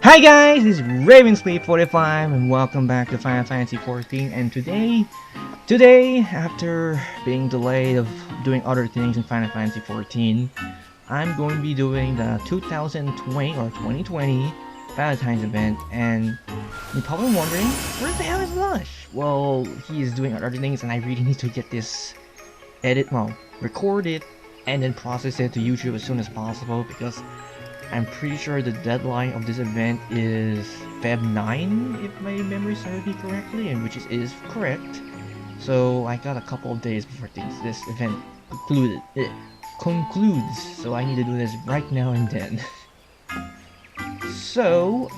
Hi guys, it's Ravensleep45 and welcome back to Final Fantasy XIV. And today, after being delayed of doing other things in Final Fantasy XIV, I'm going to be doing the 2020 or 2020 Valentine's event. And you're probably wondering, where the hell is Lush? Well, he is doing other things and I really need to get this record it and then process it to YouTube as soon as possible, because I'm pretty sure the deadline of this event is Feb 9, if my memory serves me correctly, and which is correct. So I got a couple of days before this event concludes, so I need to do this right now and then. So,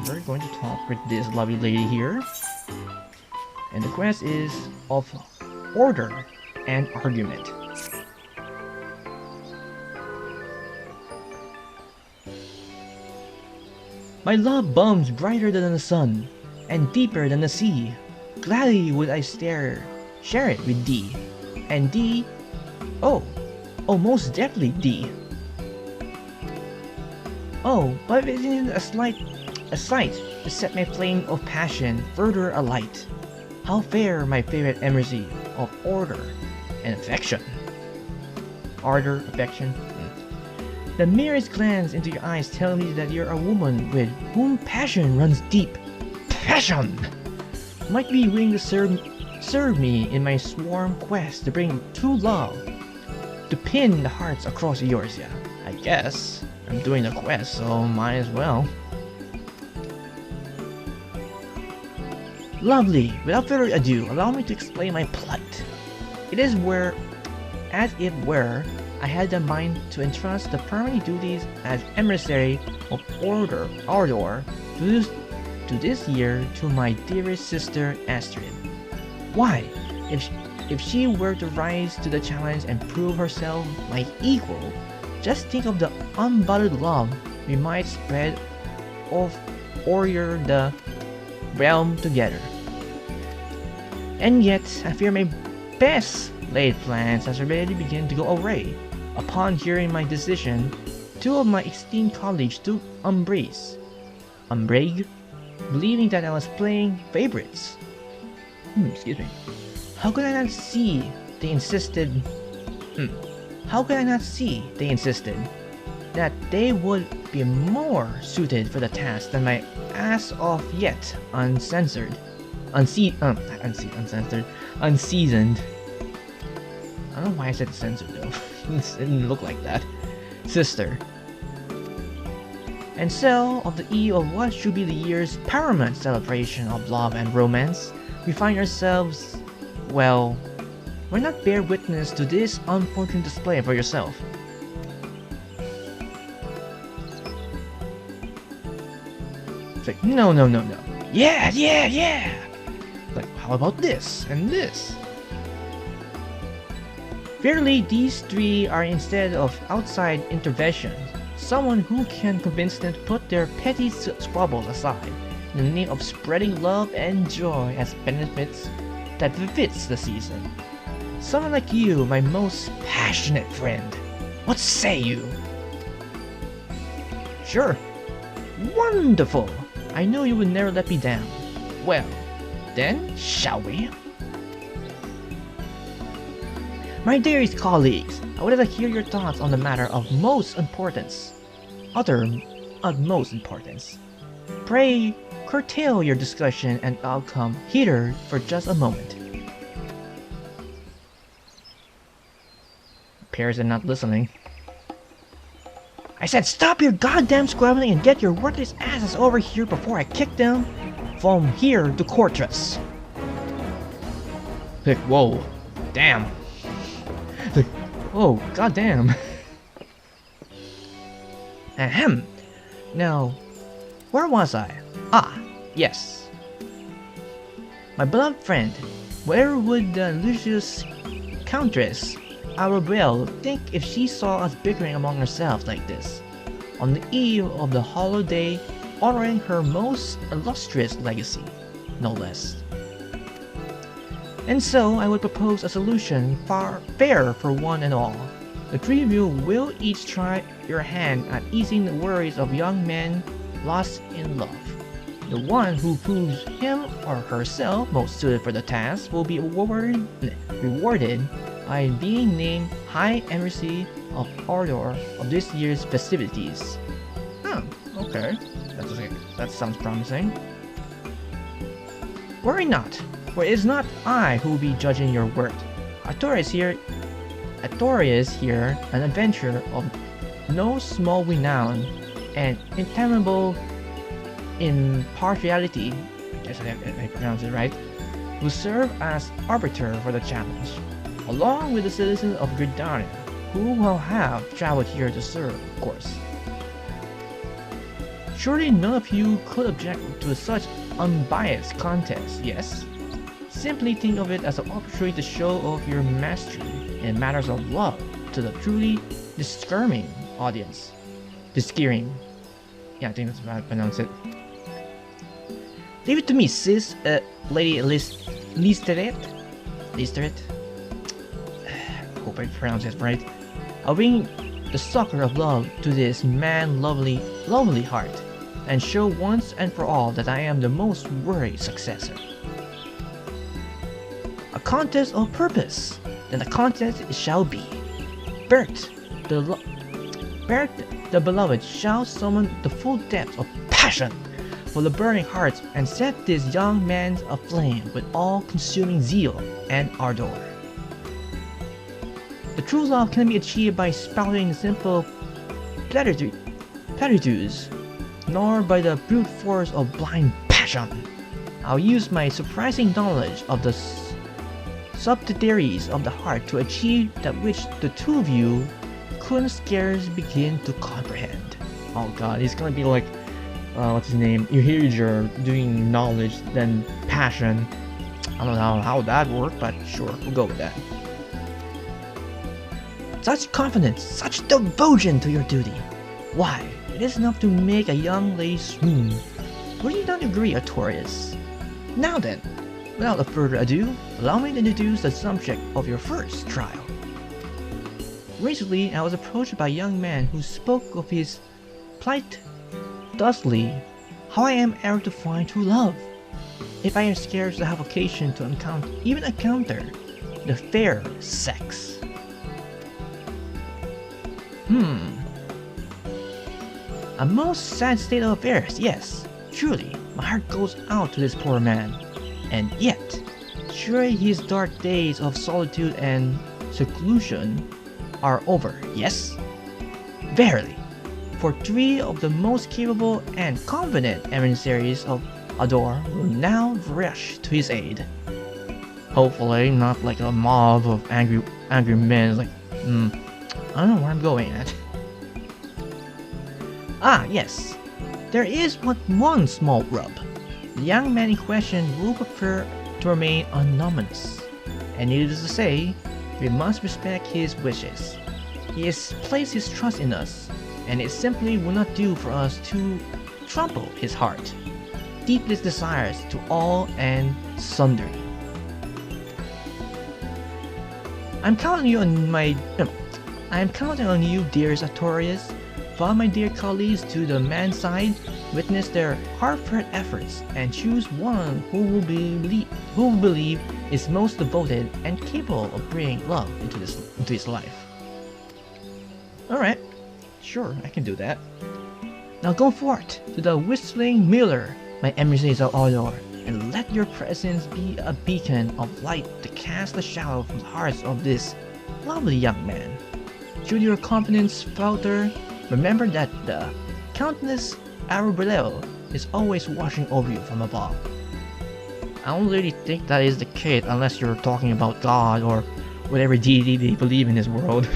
we're going to talk with this lovely lady here, and the quest is of order and argument. My love burns brighter than the sun, and deeper than the sea. Gladly would I share it with thee, and thee, oh most definitely thee. Oh, but it is a sight to set my flame of passion further alight. How fair my favorite emissary of order and affection. Ardor, affection. The merest glance into your eyes tell me that you're a woman with whom passion runs deep. Passion! Might be willing to serve me in my sworn quest to bring true love, to pin the hearts across Eorzea. I guess I'm doing the quest, so might as well. Lovely. Without further ado, allow me to explain my plight. It is as if I had the mind to entrust the primary duties as emissary of Ardor to this year to my dearest sister Astrid. Why, if she were to rise to the challenge and prove herself my equal, just think of the unbothered love we might spread o'er the realm together. And yet, I fear my best laid plans has already begun to go awry. Upon hearing my decision, two of my esteemed colleagues took umbrage, believing that I was playing favorites. Excuse me. How could I not see? They insisted. How could I not see? They insisted that they would be more suited for the task than my as of yet unseasoned. I don't know why I said censored though. It didn't look like that. Sister. And so, of the eve of what should be the year's paramount celebration of love and romance, we find ourselves, well, why not bear witness to this unfortunate display for yourself? It's like, no. Yeah! Like, how about this and this? Fairly, these three are, instead of outside intervention, someone who can convince them to put their petty squabbles aside in the name of spreading love and joy as benefits that befits the season. Someone like you, my most passionate friend. What say you? Sure. Wonderful! I know you would never let me down. Well, then, shall we? My dearest colleagues, I would like to hear your thoughts on the matter of utmost importance. Pray, curtail your discussion and outcome here for just a moment. Appears they're not listening. I said stop your goddamn squabbling and get your worthless asses over here before I kick them from here to Fortress. Like, whoa, damn. Like, oh, goddamn. Ahem. Now, where was I? Ah, yes. My beloved friend, where would the Lucius Countess Arabelle think if she saw us bickering among ourselves like this, on the eve of the holiday honoring her most illustrious legacy, no less? And so I would propose a solution fair for one and all. The three of you will each try your hand at easing the worries of young men lost in love. The one who proves him or herself most suited for the task will be rewarded by being named High Emissary of Ardor of this year's festivities. Okay. That sounds promising. Worry not, for it is not I who will be judging your work. Ardor is here, an adventurer of no small renown and intamable impartiality, yes, I pronounced it right, who serve as arbiter for the challenge, along with the citizens of Gridania, who will have traveled here to serve, of course. Surely none of you could object to such unbiased contest, yes? Simply think of it as an opportunity to show off your mastery in matters of love to the truly discerning audience. Disheartening. Yeah, I think that's how I pronounce it. Leave it to me, sis, Lady Lisette. Hope I pronounced it right. I'll bring the succor of love to this lovely heart, and show once and for all that I am the most worthy successor. A contest of purpose, then a contest it shall be. Bert, the beloved, shall summon the full depth of passion for the burning hearts and set this young man aflame with all-consuming zeal and ardor. The true love can be achieved by spouting simple platitudes, nor by the brute force of blind passion. I'll use my surprising knowledge of the subtleties of the heart to achieve that which the two of you couldn't scarce begin to comprehend. Oh god, he's gonna be like, what's his name? You're doing knowledge, then passion. I don't know how that worked, but sure, we'll go with that. Such confidence, such devotion to your duty. Why, it is enough to make a young lady swoon. Would you not agree, Artorius? Now then, without further ado, allow me to introduce the subject of your first trial. Recently, I was approached by a young man who spoke of his plight. Thusly, how I am ever to find true love, if I am scarce to have occasion to encounter the fair sex. A most sad state of affairs, yes. Truly, my heart goes out to this poor man. And yet, surely his dark days of solitude and seclusion are over, yes? Verily, for 3 of the most capable and confident emissaries of Ardor will now rush to his aid. Hopefully, not like a mob of angry men like, I don't know where I'm going at. Ah, yes. There is but one small rub. The young man in question will prefer to remain anonymous. And needless to say, we must respect his wishes. He has placed his trust in us, and it simply will not do for us to trample his heart, deepest desires to all and sundry. I'm counting on you, dearest Artorius. Follow my dear colleagues to the man's side, witness their heartfelt efforts, and choose one who will believe is most devoted and capable of bringing love into his life. Alright, sure, I can do that. Now go forth to the whistling miller, my emissaries of Ardor, and let your presence be a beacon of light to cast a shadow from the hearts of this lovely young man. Should your confidence falter, remember that the Countess Arubello is always watching over you from above. I don't really think that is the case unless you're talking about God or whatever deity they believe in this world.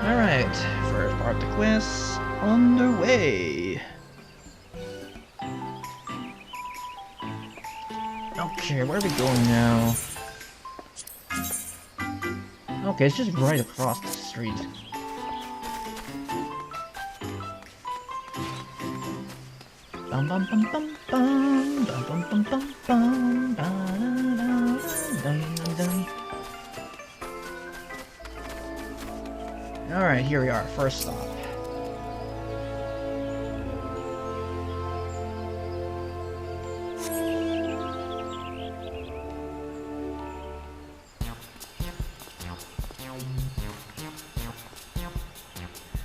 Alright, first part of the quest underway. Okay, where are we going now? Okay, it's just right across the street. Bum bum bum bum bum bum bum bum bum bum Alright, here we are, first stop.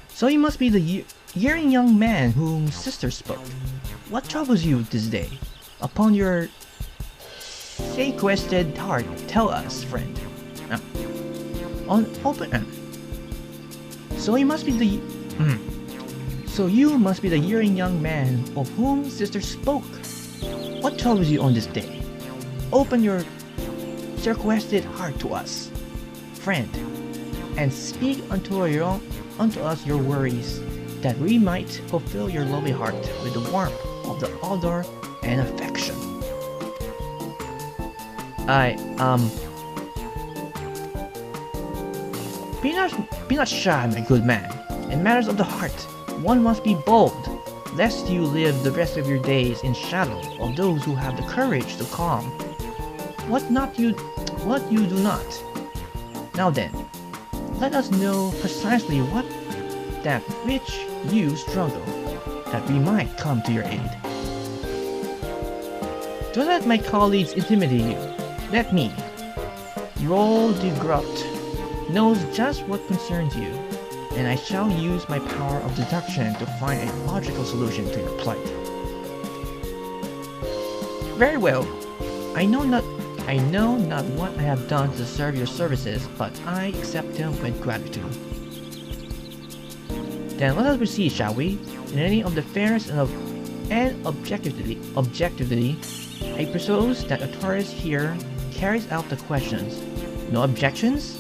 So you must be the yearning young man whom sister spoke. What troubles you this day? Upon your sequestered heart, tell us, friend. On open. So you must be the. So you must be the yearning young man of whom sister spoke. What troubles you on this day? Open your sequestered heart to us, friend, and speak unto us your worries, that we might fulfill your lovely heart with the warmth of the ardor and affection. Be not shy, my good man. In matters of the heart, one must be bold, lest you live the rest of your days in shadow of those who have the courage to calm what you do not. Now then, let us know precisely what that which you struggle, that we might come to your aid. Don't let my colleagues intimidate you. Let me. Roll de Grotte knows just what concerns you, and I shall use my power of deduction to find a logical solution to your plight. Very well. I know not what I have done to deserve your services, but I accept them with gratitude. Then let us proceed, shall we? In any of the fairness and objectivity, I propose that a tourist here carries out the questions. No objections?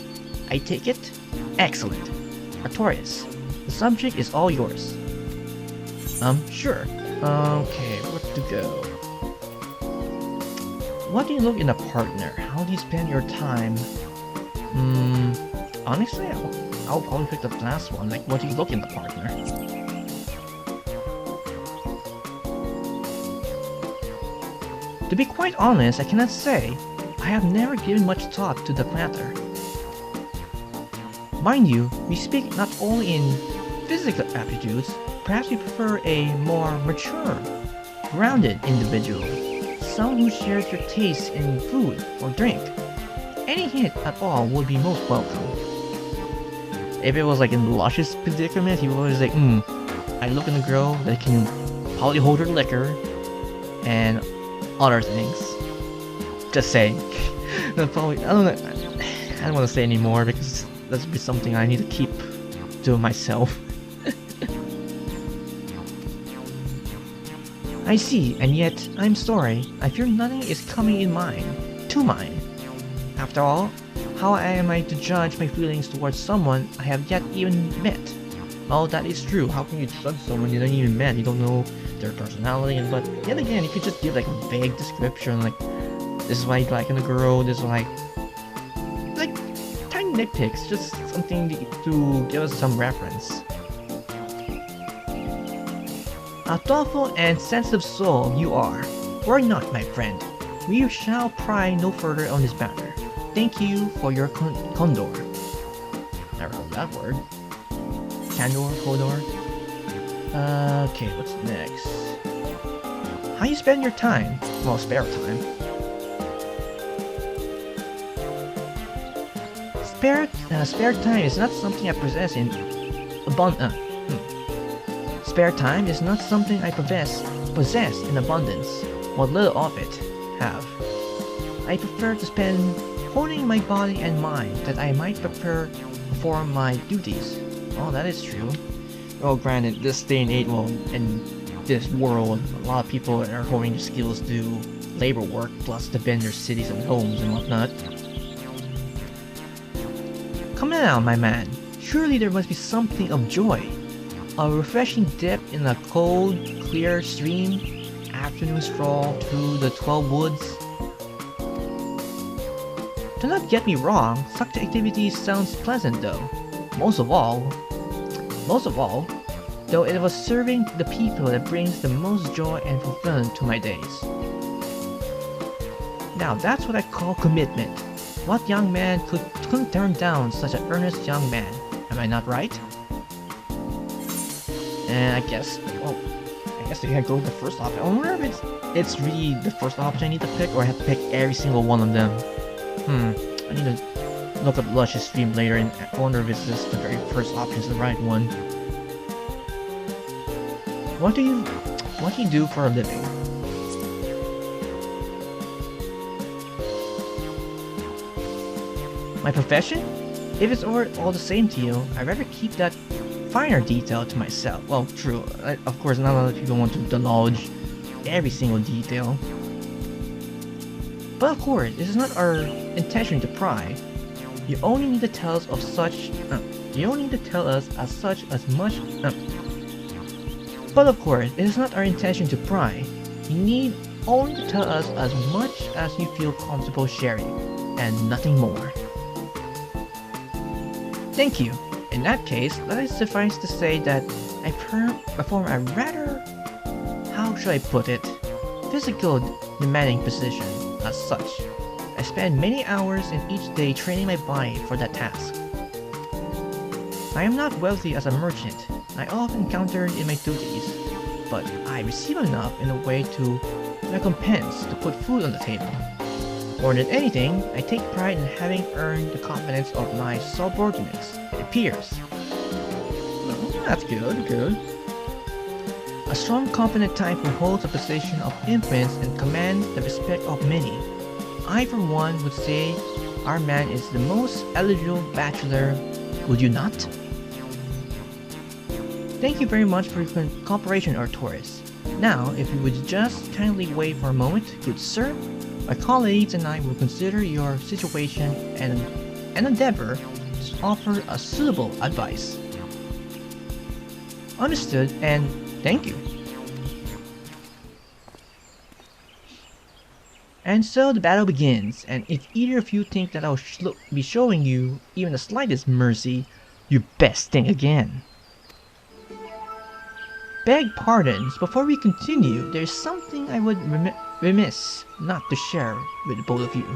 I take it? Excellent. Artorias, the subject is all yours. Sure. Okay, where to go? What do you look in a partner? How do you spend your time? Honestly, I'll probably pick the last one. Like, what do you look in the partner? To be quite honest, I cannot say. I have never given much thought to the matter. Mind you, we speak not only in physical aptitudes, perhaps we prefer a more mature, grounded individual. Someone who shares your taste in food or drink. Any hint at all would be most welcome. If it was like in Lush's predicament, he was always like, I look in a girl that can probably hold her liquor and other things. Just saying. No, probably, I don't want to say anymore because that's be something I need to keep to myself. I see, and yet, I'm sorry, I fear nothing is coming in to mind. After all, how am I to judge my feelings towards someone I have yet even met? Well, that is true. How can you judge someone you don't even met? You don't know their personality, but yet again, you could just give like a vague description, like, this is why you like in a girl, this is like tiny nitpicks, just something to give us some reference. A thoughtful and sensitive soul you are. Worry not, my friend. We shall pry no further on this matter. Thank you for your condor. Never heard that word. Candor, condor. Okay, what's next? How you spend your time? Well, spare time. Spare time is not something I possess in abundance. Spare time is not something I possess in abundance. What little of it have. I prefer to spend honing my body and mind that I might prepare for my duties. Oh, that is true. Well, granted, this day and age, well, in this world, a lot of people are honing their skills to do labor work, plus defend their cities and homes and whatnot. Come now, my man. Surely there must be something of joy. A refreshing dip in a cold, clear stream, afternoon stroll through the 12 woods. Do not get me wrong, such activities sounds pleasant though. Most of all, though it was serving the people that brings the most joy and fulfillment to my days. Now that's what I call commitment. What young man couldn't turn down such an earnest young man? Am I not right? And I guess, well, I guess I can go with the first option. I wonder if it's really the first option I need to pick, or I have to pick every single one of them. I need to look up Lush's stream later and I wonder if it's just the very first option is the right one. What do you do for a living? My profession? If it's all the same to you, I'd rather keep that finer detail to myself. Well, true. Of course, not a lot of people want to divulge every single detail. But of course, it is not our intention to pry. You only need to tell us of such. You only need to tell us as such as much. But of course, it is not our intention to pry. You need only to tell us as much as you feel comfortable sharing, and nothing more. Thank you. In that case, let it suffice to say that I perform a rather, how should I put it, physical demanding position. As such, I spend many hours in each day training my body for that task. I am not wealthy as a merchant. I often countered in my duties, but I receive enough in a way to recompense to put food on the table. More than anything, I take pride in having earned the confidence of my subordinates, it appears. That's good. A strong, confident type who holds a position of influence and commands the respect of many. I, for one, would say our man is the most eligible bachelor, would you not? Thank you very much for your cooperation, Ardor. Now, if you would just kindly wait for a moment, good sir, my colleagues and I will consider your situation and endeavor to offer a suitable advice. Understood, and thank you. And so the battle begins, and if either of you think that I'll be showing you even the slightest mercy, you best think again. Beg pardons, before we continue, there's something I would remiss not to share with both of you.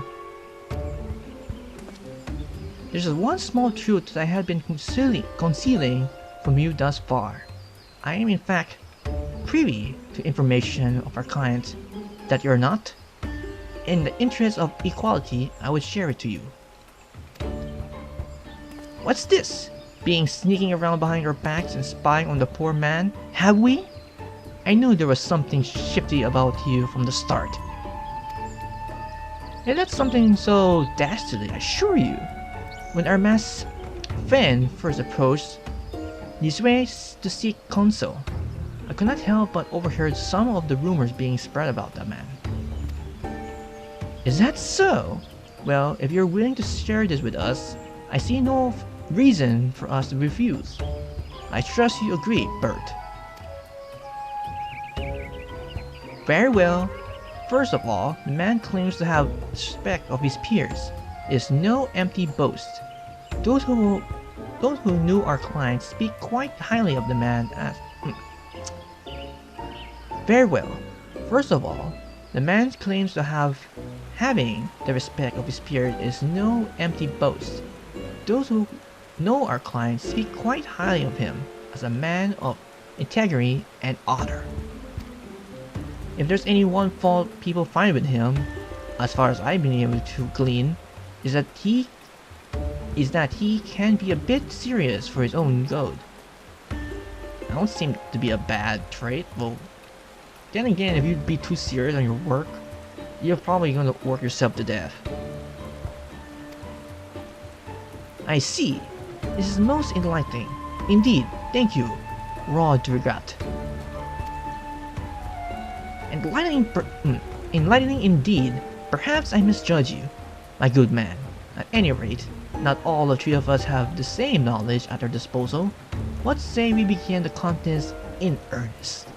There's one small truth that I have been concealing from you thus far. I am in fact privy to information of our client that you're not. In the interest of equality, I would share it to you. What's this? Being sneaking around behind our backs and spying on the poor man? Have we? I knew there was something shifty about you from the start. And that's something so dastardly, I assure you. When our masked friend first approached these ways to seek counsel, I could not help but overheard some of the rumors being spread about that man. Is that so? Well, if you're willing to share this with us, I see no reason for us to refuse. I trust you agree, Bert. Very well. First of all, the man claims to have respect of his peers. It is no empty boast. Those who knew our client speak quite highly of the man as... Very well. First of all, the man claims to having the respect of his peers is no empty boast. Those who know our client speak quite highly of him as a man of integrity and honor. If there's any one fault people find with him, as far as I've been able to glean, is that he can be a bit serious for his own good. That don't seem to be a bad trait. Well, then again, if you'd be too serious on your work, you're probably going to work yourself to death. I see. This is most enlightening. Indeed, thank you, Raw Durgat. Enlightening indeed. Perhaps I misjudge you, my good man. At any rate, not all the three of us have the same knowledge at our disposal. What say we begin the contest in earnest?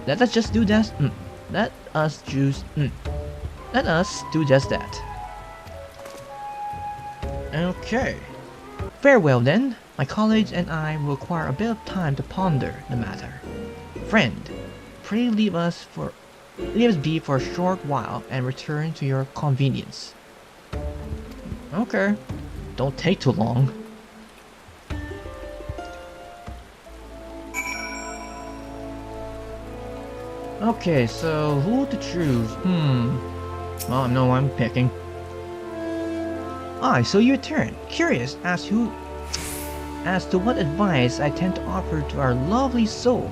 Let us do just that. Okay. Farewell then. My colleagues and I will require a bit of time to ponder the matter. Friend, pray leave us be for a short while and return to your convenience. Okay. Don't take too long. Okay, so who to choose? Oh no, I'm picking. Ah, so your turn. Curious as to what advice I tend to offer to our lovely soul.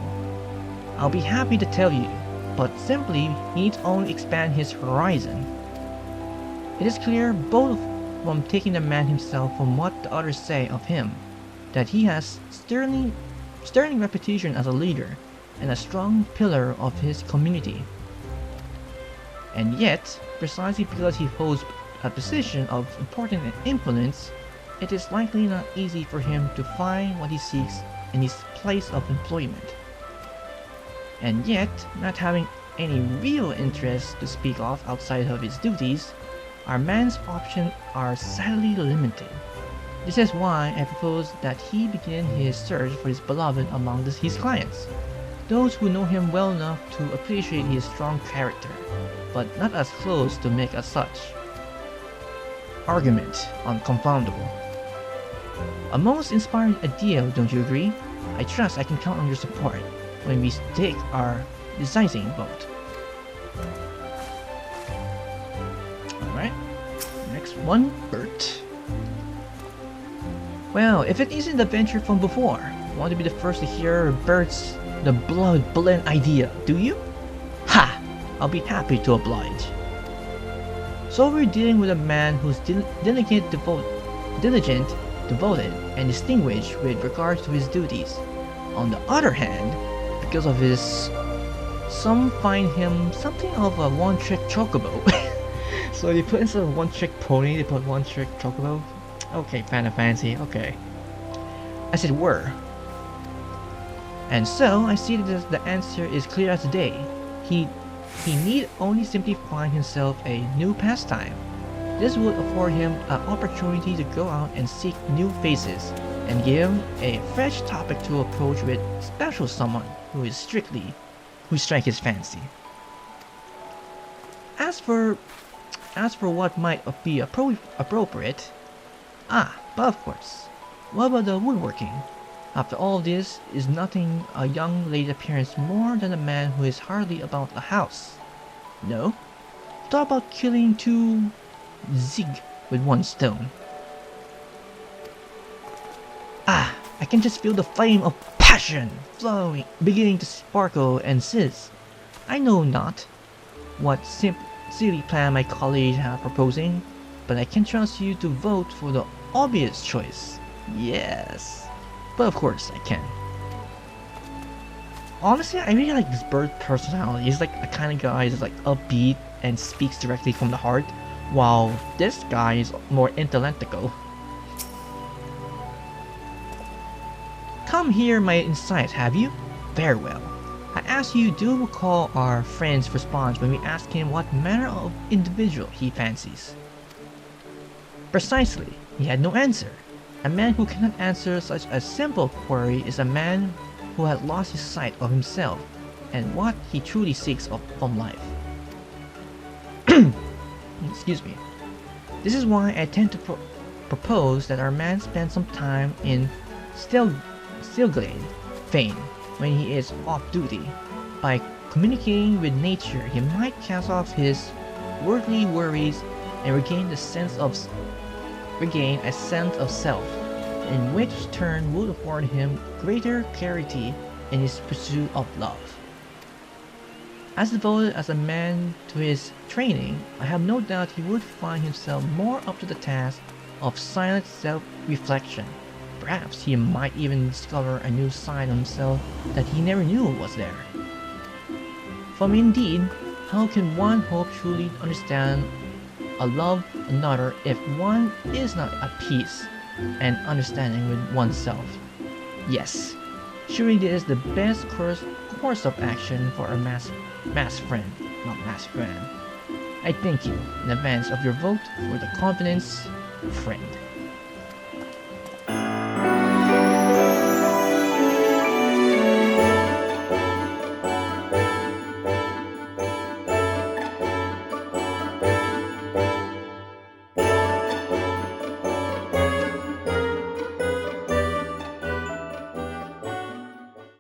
I'll be happy to tell you, but simply he needs only expand his horizon. It is clear both from taking the man himself from what the others say of him, that he has sterling reputation as a leader and a strong pillar of his community. And yet, precisely because he holds a position of important influence, it is likely not easy for him to find what he seeks in his place of employment. And yet, not having any real interest to speak of outside of his duties, our man's options are sadly limited. This is why I propose that he begin his search for his beloved among his clients, those who know him well enough to appreciate his strong character, but not as close to make as such. Argument unconfoundable. A most inspiring idea, don't you agree? I trust I can count on your support when we take our deciding vote. Alright, next one, Bert. Well, if it isn't the venture from before, you want to be the first to hear Bert's the blood idea, do you? Ha! I'll be happy to oblige. So we're dealing with a man who's diligent, devoted, and distinguished with regard to his duties. On the other hand, because of his... some find him something of a one-trick chocobo. So they put instead of one-trick pony, they put one-trick chocobo. Okay, Final Fantasy, okay. As it were. And so, I see that the answer is clear as day. He need only simply find himself a new pastime. This would afford him an opportunity to go out and seek new faces, and give him a fresh topic to approach with special someone who strike his fancy. As for what might be appropriate, but of course, what about the woodworking? After all this, is nothing a young lady's appearance more than a man who is hardly about the house? No? Thought about killing two zig with one stone. I can just feel the flame of passion flowing, beginning to sparkle and sizz. I know not what silly plan my colleagues are proposing, but I can trust you to vote for the obvious choice. Yes. But of course I can. Honestly, I really like this Bird personality. He's like a kind of guy that's like upbeat and speaks directly from the heart, while this guy is more intellectual. Come hear my insight, have you? Very well. I ask you, do recall our friend's response when we asked him what manner of individual he fancies. Precisely, he had no answer. A man who cannot answer such a simple query is a man who had lost his sight of himself and what he truly seeks from life. Excuse me. This is why I tend to propose that our man spend some time in Stilglade Fane when he is off duty. By communicating with nature, he might cast off his worldly worries and regain a sense of self, in which turn would afford him greater clarity in his pursuit of love. As devoted as a man to his training, I have no doubt he would find himself more up to the task of silent self-reflection. Perhaps he might even discover a new side of himself that he never knew was there. For indeed, how can one hope truly to understand or love another if one is not at peace and understanding with oneself? Yes, surely this is the best course of action for a mass friend. I thank you in advance of your vote for the confidence, friend.